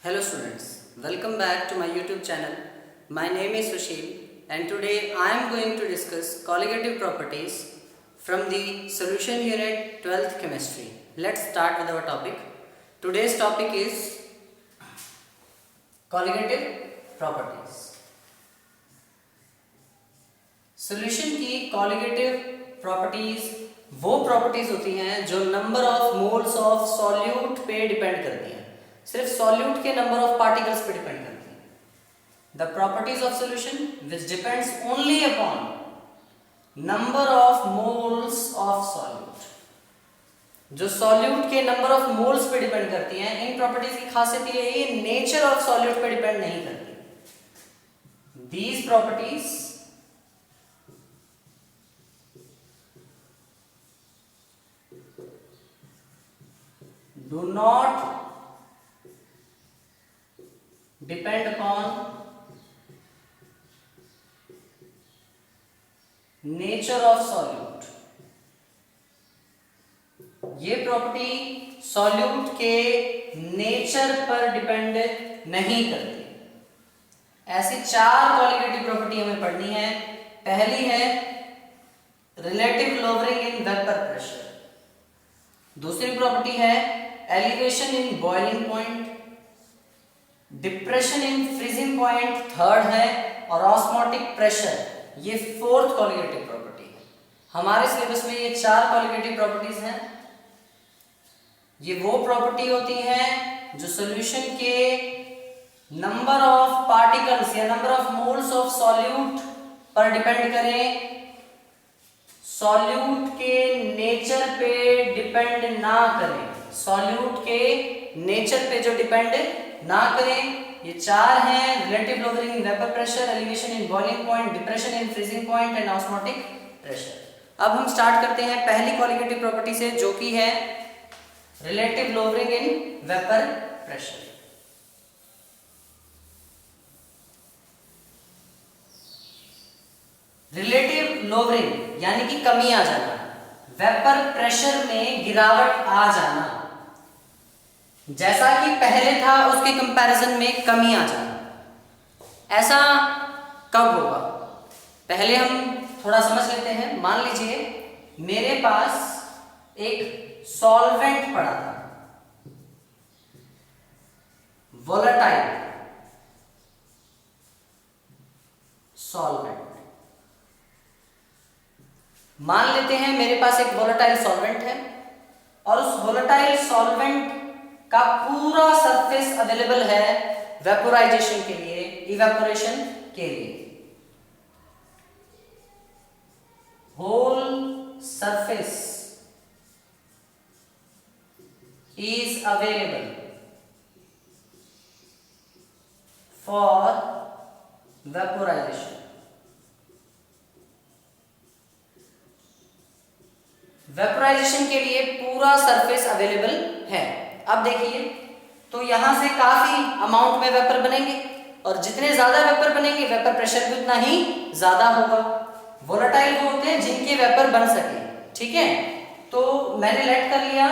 Hello students, welcome back to my YouTube channel. My name is Sushil and today I am going to discuss colligative properties from the solution unit 12th chemistry. Let's start with our topic. Today's topic is colligative properties. Solution की colligative properties वो properties होती हैं जो number of moles of solute पे depend करती हैं, सिर्फ solute के नंबर ऑफ पार्टिकल्स पे डिपेंड करती है. The properties of solution which depends only upon number of moles of solute. जो सॉल्यूट के नंबर ऑफ मोल्स पे डिपेंड करती हैं, इन प्रॉपर्टीज की खासियत ये है ये नेचर ऑफ सॉल्यूट पे डिपेंड नहीं करती. These properties do not depend upon nature of solute. ये प्रॉपर्टी सॉल्यूट के नेचर पर डिपेंड नहीं करती. ऐसी चार कॉलिगेटिव प्रॉपर्टी हमें पढ़नी है. पहली है relative lowering in vapour pressure. दूसरी प्रॉपर्टी है elevation in boiling point, depression in freezing point third है, और ऑस्मोटिक प्रेशर ये फोर्थ कॉलिगेटिव प्रॉपर्टी है. हमारे सिलेबस में ये चार कॉलिगेटिव प्रॉपर्टीज हैं. ये वो प्रॉपर्टी होती है जो सॉल्यूशन के नंबर ऑफ पार्टिकल्स या number of moles of solute पर डिपेंड करें, सॉल्यूट के नेचर पे डिपेंड ना करें. सॉल्यूट के नेचर पे जो डिपेंड ना करें, ये चार हैं relative lowering in vapour pressure, elevation in boiling point, depression in freezing point and osmotic pressure. अब हम स्टार्ट करते हैं पहली कॉलिगेटिव प्रॉपर्टी से जो कि है relative lowering in vapour pressure. Relative lowering यानी कि कमी आ जाना, वेपर प्रेशर में गिरावट आ जाना, जैसा कि पहले था उसके कंपैरिजन में कमी आ जाना. ऐसा कब होगा? पहले हम थोड़ा समझ लेते हैं. मान लीजिए मेरे पास एक सॉल्वेंट पड़ा था, वोलेटाइल सॉल्वेंट. मान लेते हैं मेरे पास एक वोलेटाइल सॉल्वेंट है और उस वोलेटाइल सॉल्वेंट का पूरा सरफेस अवेलेबल है वेपोराइजेशन के लिए, इवेपोरेशन के लिए. Whole surface is available for vaporization. Vaporization के लिए पूरा सरफेस अवेलेबल है. अब देखिए तो यहां से काफी अमाउंट में वेपर बनेंगे और जितने ज्यादा वेपर बनेंगे वेपर प्रेशर भी उतना ही ज्यादा होगा. वोलेटाइल वो होते हैं जिनके वेपर बन सके. ठीक है, तो मैंने लेट कर लिया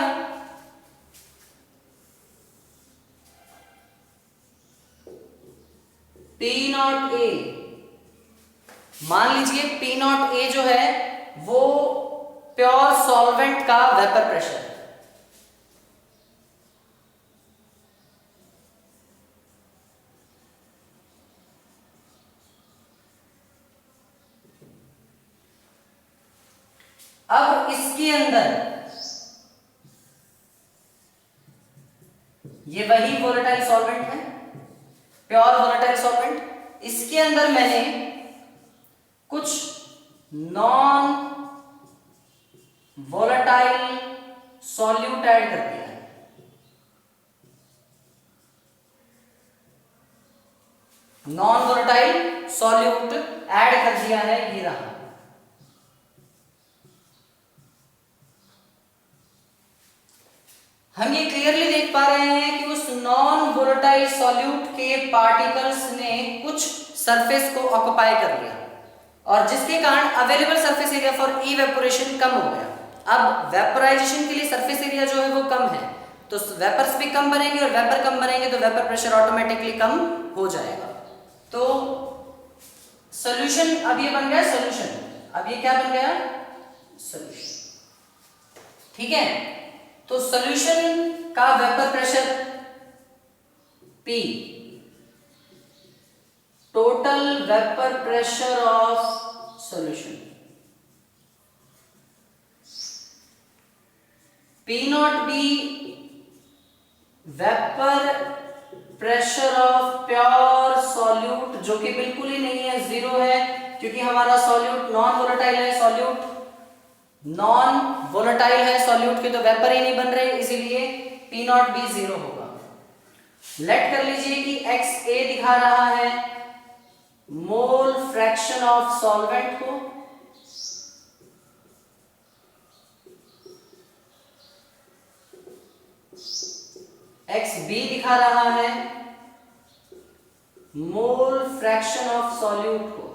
P0A. मान लीजिए P0A जो है वो प्योर सॉल्वेंट का वेपर प्रेशर. अब इसके अंदर ये वही वोलेटाइल सॉल्वेंट है, प्योर वोलेटाइल सॉल्वेंट. इसके अंदर मैंने कुछ नॉन वोलेटाइल सॉल्यूट ऐड कर दिया है. नॉन वोलेटाइल सॉल्यूट ऐड कर दिया है, ये रहा. हम ये क्लियरली देख पा रहे हैं कि उस नॉन वोलेटाइल सॉल्यूट के पार्टिकल्स ने कुछ सरफेस को ऑक्युपाई कर लिया और जिसके कारण available surface area for evaporation कम हो गया. अब वेपोराइजेशन के लिए सरफेस एरिया जो है वो कम है, तो वेपर्स भी कम बनेंगे और वेपर कम बनेंगे तो वेपर प्रेशर ऑटोमेटिकली कम हो जाएगा। तो सॉल्यूशन अब ये बन गया सॉल्यूशन, अब ये क्या बन गया सॉल्यूशन। ठीक है, तो सॉल्यूशन का vapour pressure P, total vapour pressure of solution P naught B vapour pressure of pure solute, जो कि बिल्कुल ही नहीं है, जीरो है, क्योंकि हमारा सॉल्यूट नॉन वोलेटाइल है, सॉल्यूट नॉन वोलेटाइल है, सॉल्यूट के तो वेपर ही नहीं बन रहे, इसीलिए P नॉट बी जीरो होगा। लेट कर लीजिए कि XA दिखा रहा है मोल फ्रैक्शन ऑफ सॉल्वेंट को, XB दिखा रहा है मोल फ्रैक्शन ऑफ सॉल्यूट को।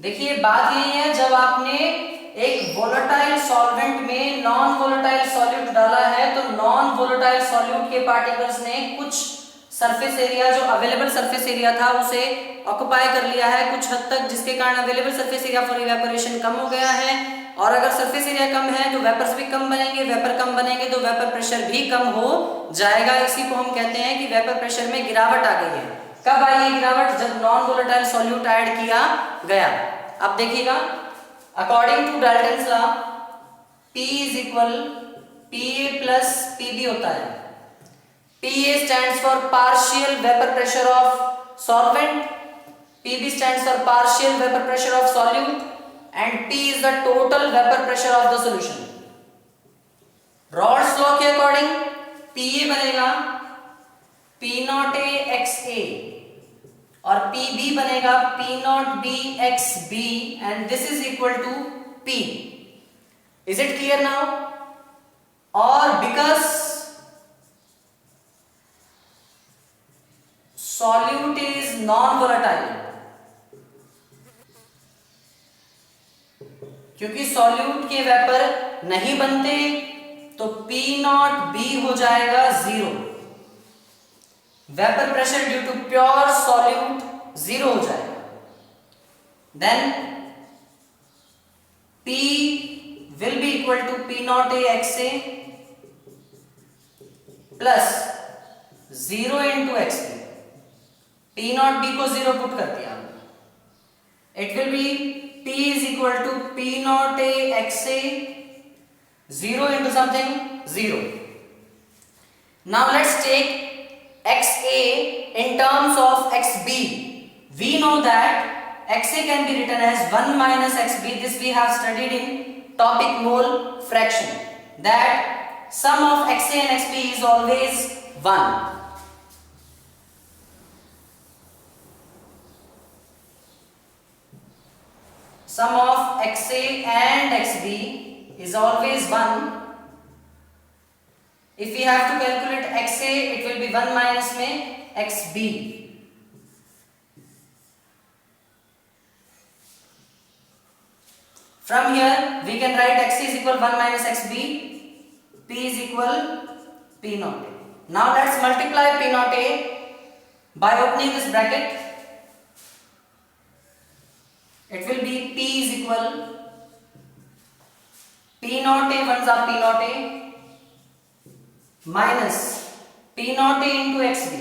देखिए बात यही है, जब आपने एक वोलेटाइल सॉल्वेंट में नॉन वोलेटाइल सॉल्यूट डाला है तो नॉन वोलेटाइल सॉल्यूट के पार्टिकल्स ने कुछ सरफेस एरिया, जो अवेलेबल सरफेस एरिया था, उसे ऑक्युपाई कर लिया है कुछ हद तक, जिसके कारण available surface area for evaporation कम हो गया है। और अगर सरफेस एरिया कम है तो वेपर्स भी कम बनेंगे, वेपर कम बनेंगे तो वेपर प्रेशर भी कम हो जाएगा। इसी को हम कहते हैं कि वेपर प्रेशर में गिरावट आ गई है। कब आई है गिरावट? जब नॉन वोलेटाइल सॉल्यूट ऐड किया गया। अब देखिएगा, according to Dalton's law P is equal PA plus PB होता है। PA stands for partial vapor pressure of solvent, PB stands for partial vapor pressure of solute, and P is the total vapor pressure of the solution. Raoult's law के according PA बनेगा P not A XA और PB बनेगा P not B XB and this is equal to P. Is it clear now? Or because solute is non-volatile, क्योंकि solute के vapour नहीं बनते तो P not B हो जाएगा zero. Vapour pressure due to pure solute zero हो जाएगा। Then P will be equal to P not A XA plus zero into XB। P not B को जीरो पुट कर दिया, it will be P is equal to P not A XA, zero into something, zero. Now let's take XA in terms of XB. We know that XA can be written as 1 minus XB. This we have studied in topic mole fraction, that sum of XA and XB is always 1. Sum of XA and XB is always 1. If we have to calculate XA, it will be 1 minus में XB. From here we can write XA is equal 1 minus XB, P is equal P naught A. Now let's multiply P naught A by opening this bracket. It will be P is equal P naught A, ones are P naught A minus P naught A into XB.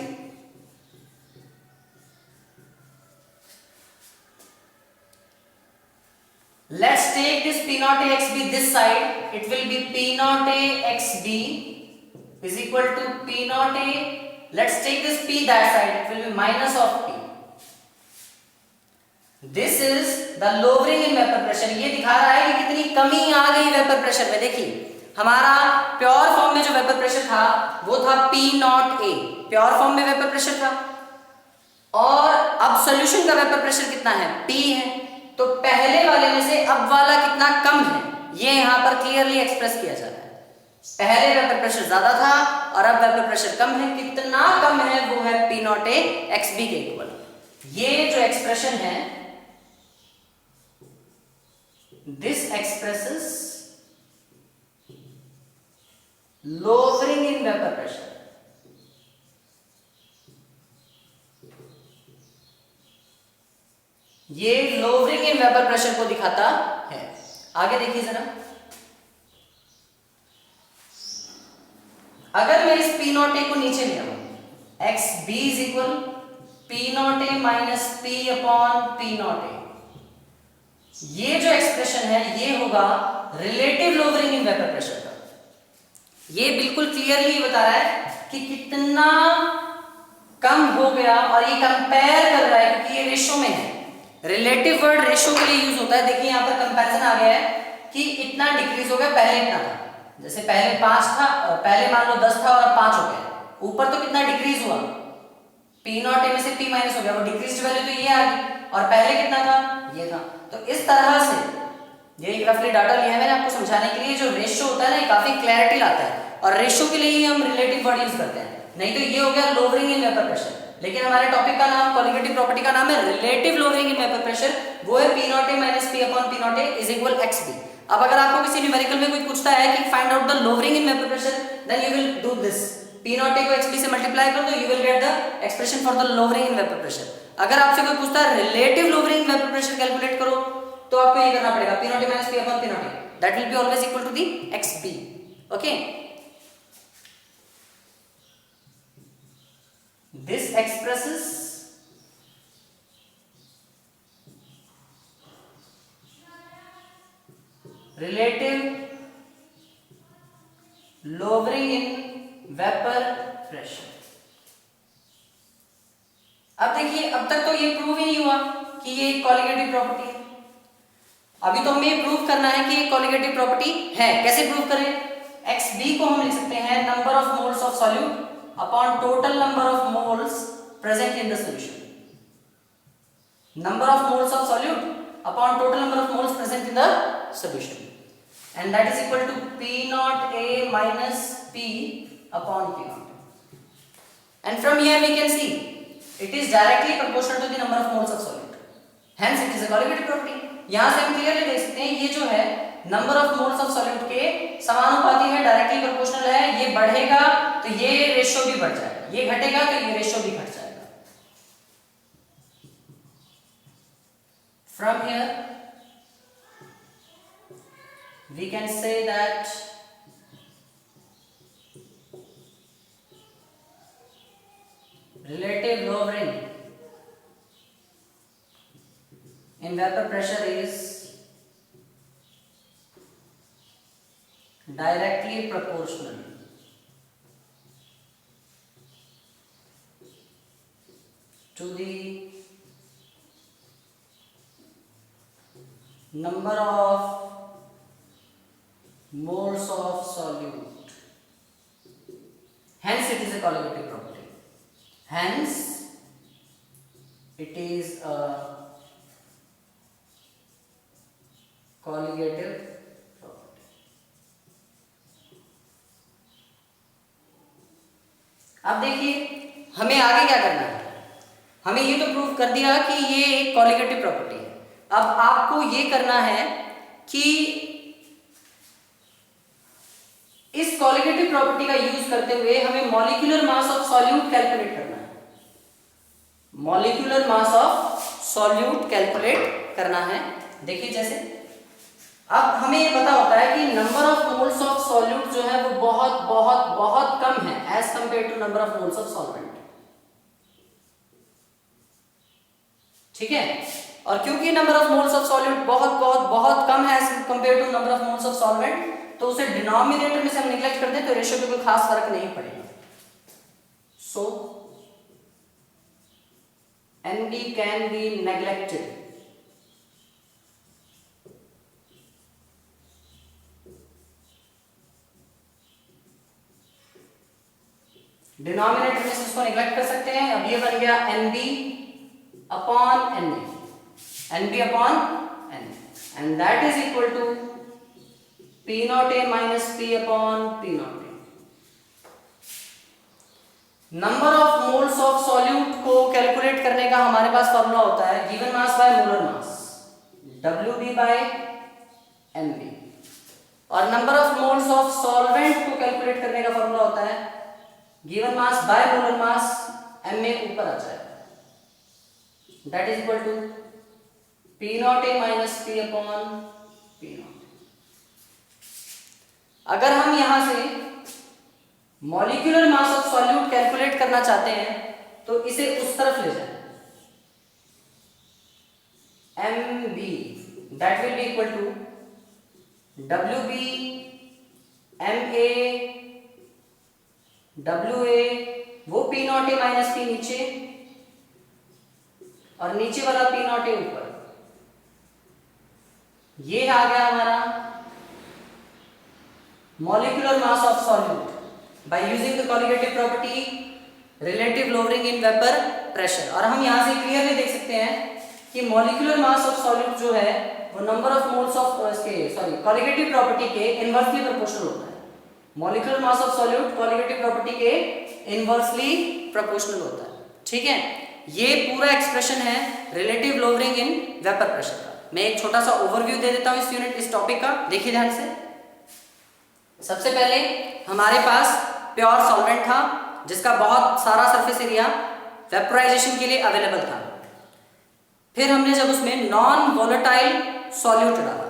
Let's take this P naught A XB this side. It will be P naught A XB is equal to P naught A. Let's take this P that side. It will be minus of P. This is the lowering in vapor pressure. ये दिखा रहा है कि कितनी कमी आ गई vapour pressure में। देखिए हमारा प्योर फॉर्म में जो वेपर प्रेशर था वो था P not A, pure form में वेपर प्रेशर था, और अब सॉल्यूशन का वेपर प्रेशर कितना है? P है। तो पहले वाले में से अब वाला कितना कम है ये यहां पर क्लियरली एक्सप्रेस किया जा रहा है। पहले वेपर प्रेशर ज्यादा था और अब वेपर प्रेशर कम है। कितना कम है? वो है P नॉट A XB के इक्वल। ये जो एक्सप्रेशन है This expresses lowering in vapor pressure. ये लोवरिंग इन वेपर प्रेशर को दिखाता है। आगे देखिए जरा, अगर मैं इस P नॉट ए को नीचे ले आऊं, X B is equal P not A minus P upon P not A, ये जो एक्सप्रेशन है ये होगा relative lowering in vapour pressure का। ये बिल्कुल क्लियरली बता रहा है कि कितना कम हो गया, और ये कंपेयर कर रहा है क्योंकि ये रेशो में है। रिलेटिव वर्ड रेशो के लिए यूज होता है। देखिए यहाँ पर कंपैरिजन आ गया है कि इतना डिक्रीज हो गया, पहले इतना था, जैसे पहले 5 था, पहले मान लो 10 था और अब 5 हो गया। ऊपर तो कितना डिक्रीज हुआ, P नॉट ए में से P माइनस हो गया, वो डिक्रीज्ड वैल्यू तो ये आ गई, और पहले कितना था, ये था। तो इस तरह से ये एक रफली डाटा लिया है मैंने आपको समझाने के लिए। जो रेशो होता है ना, ये काफी क्लैरिटी लाता है, और रेशो के लिए ही हम रिलेटिव वर्ड यूज करते हैं। नहीं तो ये हो गया लोवरिंग इन वेपर प्रेशर, लेकिन हमारे टॉपिक का नाम, कॉलिगेटिव प्रॉपर्टी का नाम है relative lowering in vapour pressure. वो है P not A minus P upon P not a is equal XB। अब अगर आपको किसी न्यूमेरिकल में कोई पूछता है कि find out the lowering in vapour pressure, then you will do this, P not A को XB से मल्टीप्लाई कर दो, you will get the expression for the lowering in vapour pressure. अगर आपसे कोई पूछता है relative lowering in vapour pressure calculate करो, तो आपको ये करना पड़ेगा P not A minus P upon P not A, that will be always equal to the XB। Okay, this expresses relative lowering in vapor pressure। अब देखिए, अब तक तो ये प्रूव ही नहीं हुआ कि ये कॉलिगेटिव प्रॉपर्टी है। अभी तो हमें प्रूव करना है कि ये कॉलिगेटिव प्रॉपर्टी है। कैसे प्रूव करें? XB को हम लिख सकते हैं number of moles of solute upon total number of moles present in the solution। number of moles of solute upon total number of moles present in the solution, and that is equal to P naught A minus P upon P naught। and from here we can see it is directly proportional to the number of moles of solute, hence it is a colligative property। यहां से हम clearly देख सकते हैं ये जो है number of moles of solute के समानुपाती है, डायरेक्टली प्रोपोर्शनल है। ये बढ़ेगा तो ये रेशियो भी बढ़ जाएगा, ये घटेगा तो ये रेशियो भी घट जाएगा। From here we can say that relative lowering in vapor pressure is directly proportional to the number of moles of solute, hence it is a colligative property, hence it is a colligative property। अब देखिए हमें आगे क्या करना है। हमें ये तो प्रूव कर दिया कि ये एक कॉलिगेटिव प्रॉपर्टी है। अब आपको ये करना है कि इस कॉलिगेटिव प्रॉपर्टी का यूज करते हुए हमें molecular mass of solute calculate करना है। Molecular mass of solute calculate करना है। देखिए जैसे अब हमें ये पता होता है कि number of moles of solute जो है वो बहुत बहुत बहुत कम है as compare to number of moles of solvent. ठीक है, और क्योंकि number of moles of solute बहुत बहुत बहुत कम है as compare to number of moles of solvent, तो उसे डिनोमिनेटर में से हम निगलेक्ट कर दें तो रेशियो पे कोई खास फर्क नहीं पड़ेगा। सो ND can be neglected. Denominator में से इसको निगलेक्ट कर सकते हैं। अब ये बन गया NB upon NA, NB upon NA, and that is equal to P not A minus P upon P not A। Number of moles of solute को कैलकुलेट करने का हमारे पास फॉर्मूला होता है given mass by molar mass, WB by mv। और number of moles of solvent को calculate करने का फॉर्मूला होता है given mass by molar mass ma ऊपर आ जाएगा, that is equal to P not A minus P upon P not. अगर हम यहां से molecular mass of solute calculate करना चाहते हैं तो इसे उस तरफ ले जाएं, mb that will be equal to wb ma wa, वो P not A minus P नीचे और नीचे वाला P नॉट ए ऊपर। ये आ गया हमारा molecular mass of solute by using the colligative property relative lowering in vapour pressure. और हम यहां से क्लियरली देख सकते हैं कि मॉलिक्यूलर मास ऑफ सॉल्यूट जो है वो number of moles of colligative property के इनवर्सली प्रोपोर्शनल होता है। Molecular mass of solute colligative property के इनवर्सली प्रोपोर्शनल होता है। ठीक है, ये पूरा एक्सप्रेशन है relative lowering in vapour pressure का। मैं एक छोटा सा ओवरव्यू दे देता हूं इस टॉपिक का, देखिए ध्यान से। सबसे पहले हमारे पास प्योर सॉल्वेंट था जिसका बहुत सारा सरफेस एरिया वेपराइजेशन के लिए अवेलेबल था। फिर हमने जब उसमें नॉन वोलेटाइल सॉल्यूट डाला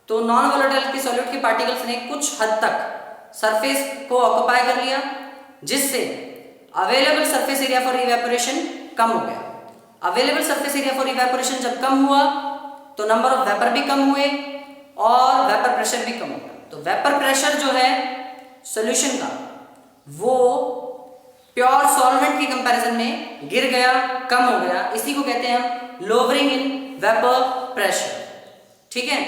तो नॉन वोलेटाइल के सॉल्यूट के पार्टिकल्स ने कुछ हद तक सरफेस को ऑक्युपाई कर लिया, जिससे available surface area for evaporation कम हो गया। Available surface area for evaporation जब कम हुआ तो नंबर ऑफ वेपर भी कम हुए और वेपर प्रेशर भी कम हो गया। तो वेपर प्रेशर जो है सॉल्यूशन का वो प्योर सॉल्वेंट के कंपैरिजन में गिर गया, कम हो गया। इसी को कहते हैं हम लोअरिंग इन वेपर प्रेशर। ठीक है,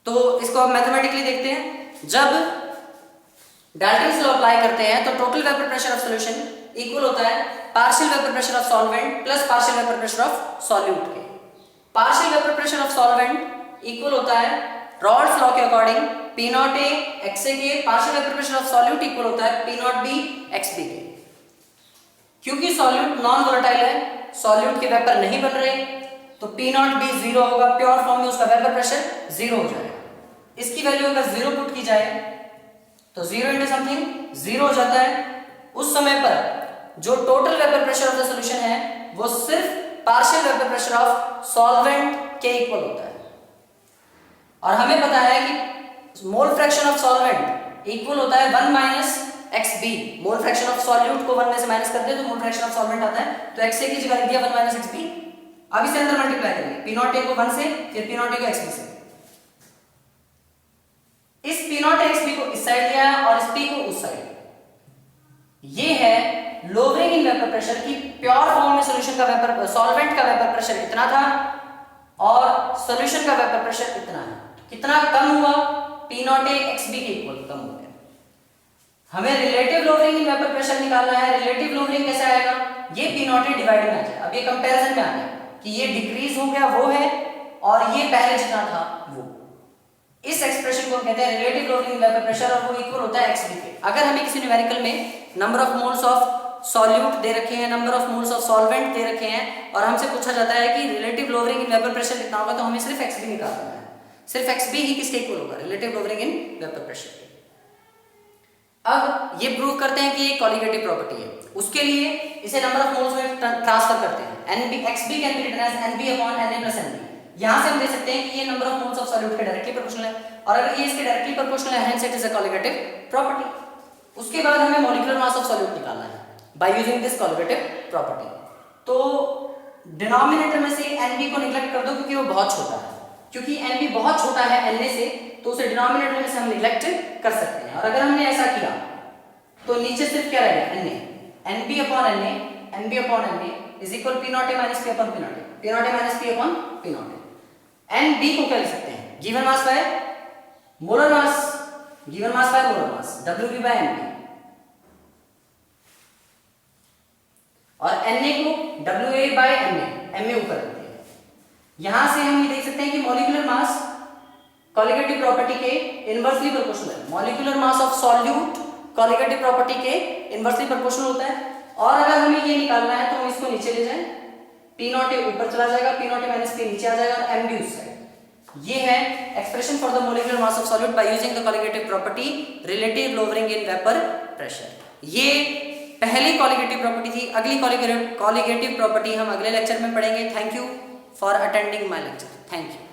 तो इसको आप मैथमेटिकली देखते हैं। जब डाल्टन्स लॉ अप्लाई करते हैं तो total vapour pressure of solution equal होता है partial vapour pressure of solvent plus partial vapour pressure of solute के। Partial vapour pressure of solvent equal होता है रॉल्स लॉ के according P not A X A के, partial vapour pressure of solute equal होता है P naught B X B के। क्योंकि solute non volatile है, सॉल्यूट के वेपर नहीं बन रहे, तो P नॉट बी जीरो होगा, प्योर फॉर्म में उसका वेपर प्रेशर जीरो हो जाएगा। इसकी वैल्यू अगर जीरो पुट की जाए तो जीरो इंटू समथिंग जीरो हो जाता है। उस समय पर जो total vapour pressure of the solution है वो सिर्फ partial vapour pressure of solvent के इक्वल होता है। और हमें पता है कि mole fraction of solvent equal होता है 1 minus XB। Mole fraction of solute को 1 में से माइनस कर दे तो मोल फ्रैक्शन ऑफ सॉल्वेंट आता है, तो XA की जगह लिख दिया 1 माइनस XB। अब इसे अंदर मल्टीप्लाई करेंगे, P नॉट ए को 1 से, फिर P नॉट ए को XB से। इस P नॉट XB को इस साइड लिया और इस P को उस साइड। ये है लोअरिंग इन वेपर प्रेशर की प्योर फॉर्म में सॉल्यूशन का वेपर सॉल्वेंट का वेपर प्रेशर इतना था और सॉल्यूशन का वेपर प्रेशर इतना है। कितना कम हुआ? P नॉट ए XB के इक्वल कम हो गया। हमें relative lowering in vapour pressure निकालना है। रिलेटिव लोअरिंग कैसे आएगा? ये P नॉट ए डिवाइड में आ जाए। अब ये कंपैरिजन में आ गया कि ये डिक्रीज हो गया वो है और ये पहले जितना था वो। इस एक्सप्रेशन को कहते हैं relative lowering in vapour pressure और वो इक्वल होता है XB के। अगर हमें किसी न्यूमेरिकल में number of moles of solute दे रखे हैं, number of moles of solvent दे रखे हैं और हमसे पूछा जाता है कि relative lowering in vapour pressure कितना होगा, तो हमें सिर्फ XB निकालना है। सिर्फ XB ही किसके इक्वल होगा? Relative lowering in vapour pressure के। अब ये प्रूव करते हैं कि ये कॉलिगेटिव प्रॉपर्टी है। उसके लिए इसे नंबर ऑफ मोल्स में ट्रांसफर करते हैं। XB can be written as NB upon Na plus NB। यहां से हम देख सकते हैं कि ये number of moles of solute के डायरेक्टली प्रोपोर्शनल है और अगर ये इसके डायरेक्टली प्रोपोर्शनल है hence it is a colligative property. उसके बाद हमें मॉलिक्यूलर मास ऑफ सॉल्यूट निकालना है by using this colligative property. तो डिनोमिनेटर में से NB को निगलेक्ट कर दो क्योंकि वो बहुत छोटा है। क्योंकि NB बहुत छोटा है Na से, तो उसे डिनोमिनेटर में से हम निगलेक्ट कर सकते हैं। और अगर हमने ऐसा किया तो नीचे सिर्फ क्या रहेगा? Na। NB upon Na, NB upon Na is equal P not A minus P upon P not A, P not A minus P upon P not A. NB को क्या लिख सकते हैं? Given mass by molar mass, given mass by molar mass, WB by NB। और Na को WA by Ma ऊपर रखते हैं। यहां से हम ये देख सकते हैं कि मॉलिक्यूलर मास कॉलिगेटिव प्रॉपर्टी के इनवर्सली प्रोपोर्शनल है। Molecular mass of solute colligative property के इनवर्सली प्रोपोर्शनल होता है। और अगर हमें ये निकालना है तो हम इसको नीचे ले जाएं, P नॉट ए ऊपर चला जाएगा, P not A minus P नीचे आ जाएगा और MB उस साइड। ये है expression for the molecular mass of solid by using the colligative property relative lowering in vapour pressure. ये पहली कॉलिगेटिव प्रॉपर्टी थी। अगली कॉलिगेटिव प्रॉपर्टी हम अगले लेक्चर में पढ़ेंगे। Thank you for attending my lecture. Thank you.